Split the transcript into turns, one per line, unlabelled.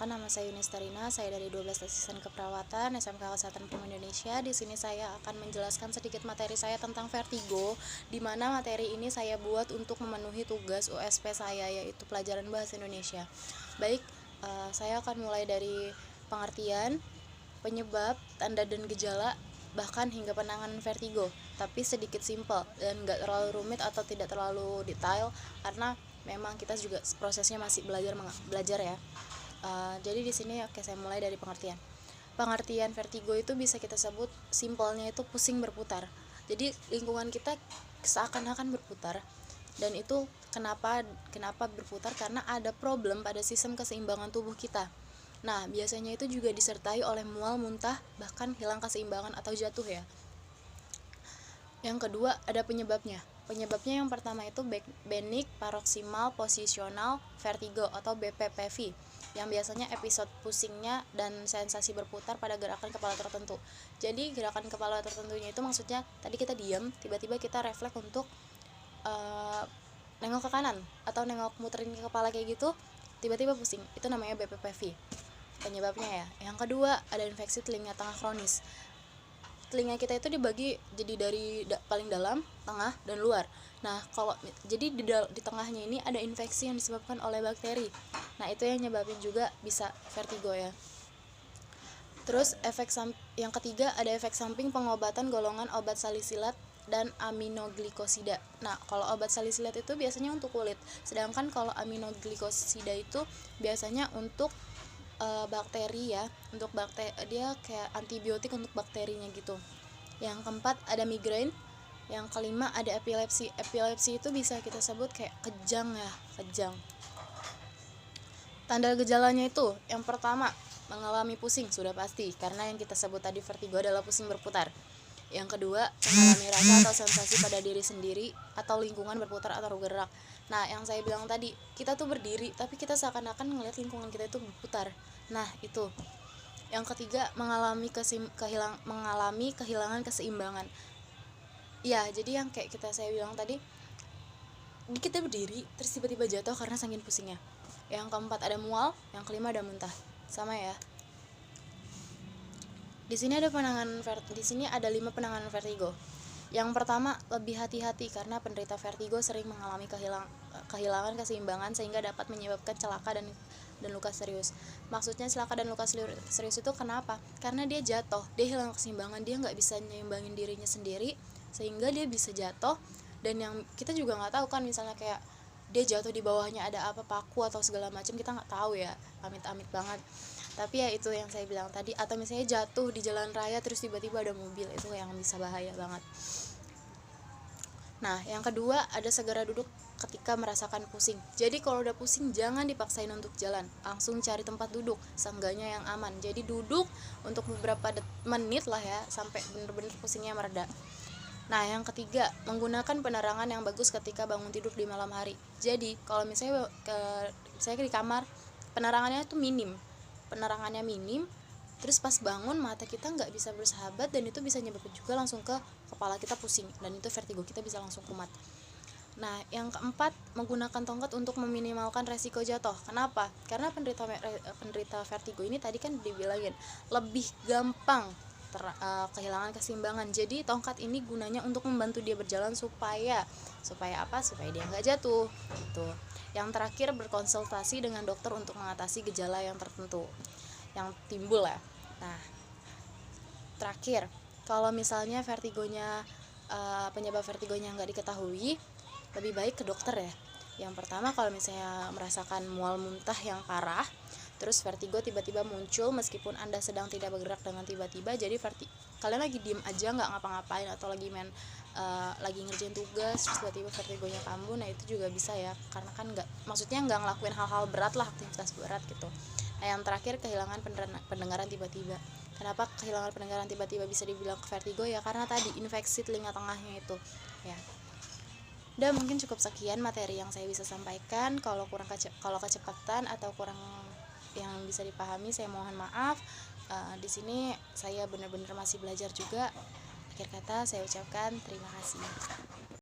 Perkenalkan, nama saya Yunis Tarina, saya dari 12 Asisten Keperawatan SMK Kesehatan Umum Indonesia. Di sini saya akan menjelaskan sedikit materi saya tentang vertigo, di mana materi ini saya buat untuk memenuhi tugas USP saya, yaitu pelajaran Bahasa Indonesia. Baik, saya akan mulai dari pengertian, penyebab, tanda dan gejala, bahkan hingga penanganan vertigo, tapi sedikit simpel dan nggak terlalu rumit atau tidak terlalu detail, karena memang kita juga prosesnya masih belajar ya. Jadi di sini saya mulai dari pengertian. Pengertian vertigo itu bisa kita sebut simpelnya itu pusing berputar. Jadi lingkungan kita seakan-akan berputar, dan itu kenapa berputar? Karena ada problem pada sistem keseimbangan tubuh kita. Nah, biasanya itu juga disertai oleh mual, muntah, bahkan hilang keseimbangan atau jatuh ya. Yang kedua, ada penyebabnya. Penyebabnya yang pertama itu benign paroxysmal positional vertigo atau BPPV, yang biasanya episode pusingnya dan sensasi berputar pada gerakan kepala tertentu. Jadi gerakan kepala tertentunya itu maksudnya tadi kita diam, tiba-tiba kita refleks untuk nengok ke kanan atau nengok muterin ke kepala kayak gitu, tiba-tiba pusing. Itu namanya BPPV. Penyebabnya ya. Yang kedua, ada infeksi telinga tengah kronis. Telinga kita itu dibagi jadi dari paling dalam, tengah, dan luar. Nah, jadi di tengahnya ini ada infeksi yang disebabkan oleh bakteri. Nah, itu yang nyebabin juga bisa vertigo ya. Terus yang ketiga, ada efek samping pengobatan golongan obat salisilat dan aminoglikosida. Nah, kalau obat salisilat itu biasanya untuk kulit, sedangkan kalau aminoglikosida itu biasanya untuk bakteri ya, untuk dia kayak antibiotik untuk bakterinya gitu. Yang keempat, ada migrain. Yang kelima, ada epilepsi. Epilepsi itu bisa kita sebut kayak kejang ya, kejang. Tanda gejalanya itu, yang pertama, mengalami pusing, sudah pasti, karena yang kita sebut tadi vertigo adalah pusing berputar. Yang kedua, mengalami rasa atau sensasi pada diri sendiri atau lingkungan berputar atau bergerak. Nah, yang saya bilang tadi, kita tuh berdiri, tapi kita seakan-akan ngelihat lingkungan kita itu berputar. Nah, itu. Yang ketiga, mengalami kehilangan keseimbangan. Ya, jadi yang kayak saya bilang tadi, kita berdiri, terus tiba-tiba jatuh karena saking pusingnya. Yang keempat, ada mual. Yang kelima, ada muntah. Sama ya. Di sini ada 5 penanganan vertigo. Yang pertama, lebih hati-hati karena penderita vertigo sering mengalami kehilangan keseimbangan sehingga dapat menyebabkan celaka dan luka serius. Maksudnya celaka dan luka serius itu kenapa? Karena dia jatuh, dia hilang keseimbangan, dia nggak bisa nyimbangin dirinya sendiri sehingga dia bisa jatuh. Dan yang kita juga nggak tahu kan, misalnya kayak dia jatuh di bawahnya ada apa, paku atau segala macam, kita nggak tahu ya, amit-amit banget. Tapi ya itu yang saya bilang tadi, atau misalnya jatuh di jalan raya terus tiba-tiba ada mobil, itu yang bisa bahaya banget. Nah, yang kedua, ada segera duduk ketika merasakan pusing. Jadi kalau udah pusing jangan dipaksain untuk jalan, langsung cari tempat duduk, seenggaknya yang aman. Jadi duduk untuk beberapa menit lah ya, sampai bener-bener pusingnya mereda. Nah, yang ketiga, menggunakan penerangan yang bagus ketika bangun tidur di malam hari. Jadi kalau misalnya saya di kamar, penerangannya minim, terus pas bangun mata kita nggak bisa bersahabat, dan itu bisa nyebabin juga langsung ke kepala kita pusing, dan itu vertigo kita bisa langsung kumat. Nah, yang keempat, menggunakan tongkat untuk meminimalkan resiko jatuh. Kenapa? Karena penderita vertigo ini tadi kan dibilangin lebih gampang kehilangan keseimbangan. Jadi tongkat ini gunanya untuk membantu dia berjalan supaya apa? Supaya dia nggak jatuh gitu. Yang terakhir, berkonsultasi dengan dokter untuk mengatasi gejala yang tertentu yang timbul ya. Nah, terakhir, kalau misalnya penyebab vertigonya nggak diketahui, lebih baik ke dokter ya. Yang pertama, kalau misalnya merasakan mual muntah yang parah, terus vertigo tiba-tiba muncul meskipun Anda sedang tidak bergerak dengan tiba-tiba, jadi kalian lagi diem aja nggak ngapa-ngapain atau lagi lagi ngerjain tugas, terus tiba-tiba vertigonya kambuh, nah itu juga bisa ya, karena kan maksudnya nggak ngelakuin hal-hal berat lah, aktivitas berat gitu. Nah, yang terakhir, kehilangan pendengaran tiba-tiba. Kenapa kehilangan pendengaran tiba-tiba bisa dibilang vertigo ya? Karena tadi infeksi telinga tengahnya itu ya. Udah, mungkin cukup sekian materi yang saya bisa sampaikan. Kalau kecepatan atau kurang yang bisa dipahami, saya mohon maaf. Di sini saya benar-benar masih belajar juga. Akhir kata saya ucapkan terima kasih.